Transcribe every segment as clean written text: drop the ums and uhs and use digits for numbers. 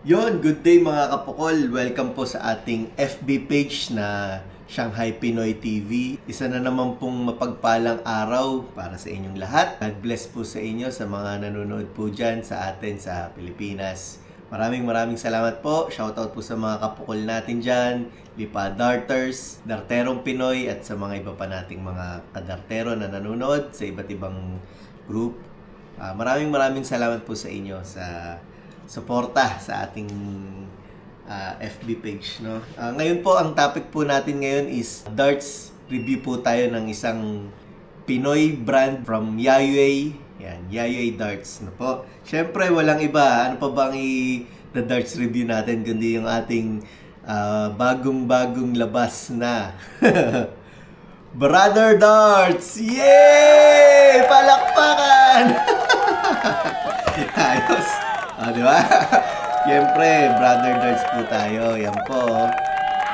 Good day mga kapukol. Welcome po sa ating FB page na Shanghai Pinoy TV. Isa na naman pong mapagpalang araw para sa inyong lahat. God bless po sa inyo sa mga nanonood po dyan sa atin sa Pilipinas. Maraming salamat po. Shoutout po sa mga kapukol natin dyan, Lipa Darters, Darterong Pinoy at sa mga iba pa nating mga kadartero na nanonood sa iba't ibang group. Maraming salamat po sa inyo sa suporta sa ating FB page, no? Ngayon po ang topic po natin ngayon is darts review po tayo ng isang Pinoy brand from Yayoi. Yan, Yayoi Darts na po. Syempre walang iba, ano pa bang the darts review natin kundi yung ating bagong labas na Brother Darts! Yay! Palakpakan! Ayos. Di ba? Siyempre, Brother Darts po tayo. Yan po.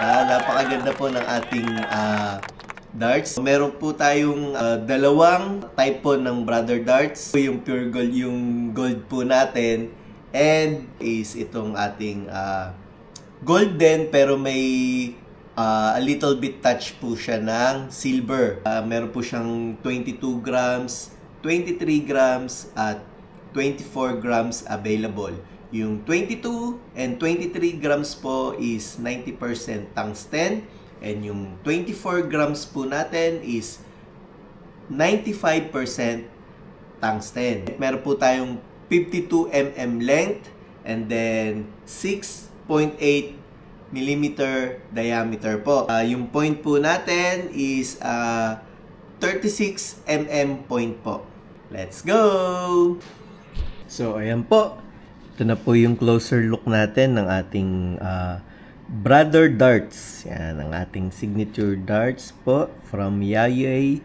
Napakaganda po ng ating darts. Meron po tayong dalawang type po ng Brother Darts. Yung pure gold, yung gold po natin. And is itong ating golden pero may a little bit touch po siya ng silver. Meron po siyang 22 grams, 23 grams at 24 grams available. Yung 22 and 23 grams po is 90% tungsten and yung 24 grams po natin is 95% tungsten. Meron po tayong 52 mm length and then 6.8 millimeter diameter po. Yung point po natin is 36 mm point po. Let's go! So, ayan po. Ito na po yung closer look natin ng ating Brother Darts. Yan, ang ating signature darts po from Yayoi.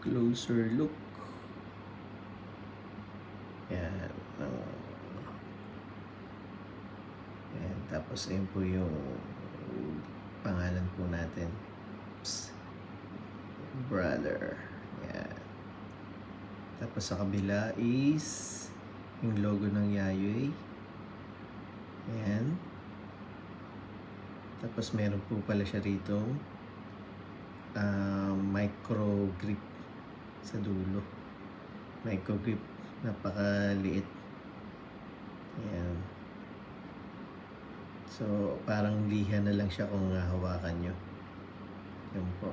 Closer look. Yan. Yan. Tapos, ayun po yung pangalan po natin. Brother. Yan. Tapos sa kabila is yung logo ng Yayoi. Yan. Tapos meron po pala siya rito micro grip sa dulo. Micro grip. Napakaliit. Yan. So, parang liha na lang siya kung hawakan nyo. Yan po.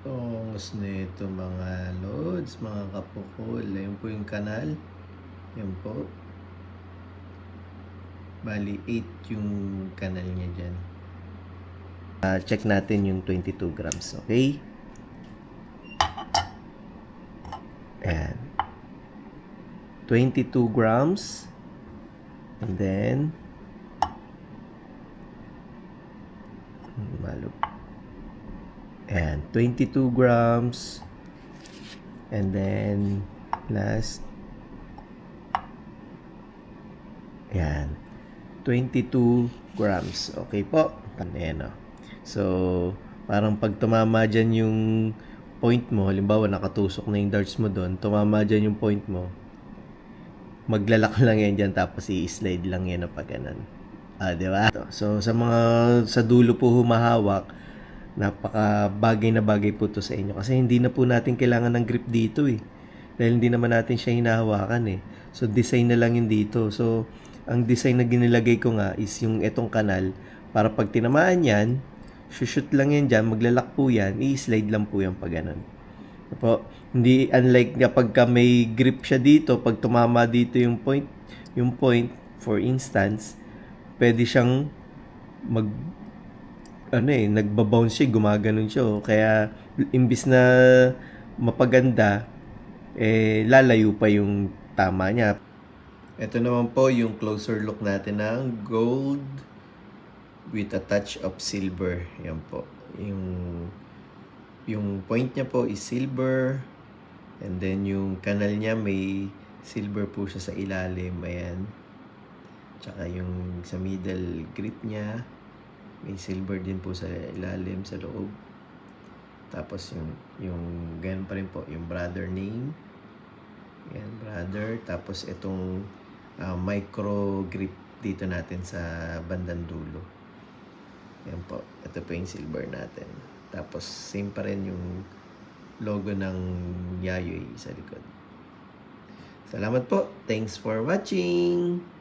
Tongos nito mga lods, mga kapukol. Yan po yung kanal. Yan po. Bali, 8 yung kanal niya dyan. Check natin yung 22 grams, okay? Ayan. 22 grams. And then, and 22 grams. And then, last, ayan, 22 grams. Okay po. Ayan o. So, parang pag tumama dyan yung point mo, halimbawa nakatusok na yung darts mo doon, tumama dyan yung point mo, maglalak lang yan dyan, tapos i-slide lang yan na pag ganun. Diba? So, sa dulo po humahawak, napaka bagay na bagay po to sa inyo. Kasi hindi na po natin kailangan ng grip dito eh. Dahil hindi naman natin siya hinahawakan eh. So, design na lang yun dito. So, ang design na ginilagay ko nga is yung etong kanal, para pag tinamaan yan, shoot lang yan dyan, maglalak po yan, i-slide lang po yan pag ganun. Po, hindi unlike kapag may grip siya dito, pag tumama dito yung point for instance, pwede siyang nagbabounce siya, gumaganon siya. Kaya imbis na mapaganda, lalayo pa yung tama niya. Ito naman po yung closer look natin ng gold with a touch of silver. Yan po. Yung point niya po is silver. And then yung kanal niya may silver po siya sa ilalim. Ayan. Tsaka yung sa middle grip niya, may silver din po sa ilalim, sa loob. Tapos yung ganun pa rin po, yung brother name. Yan, brother. Tapos itong micro grip dito natin sa bandang dulo. Yan po. Ito po yung silver natin. Tapos same pa rin yung logo ng Yayoy sa likod. Salamat po. Thanks for watching!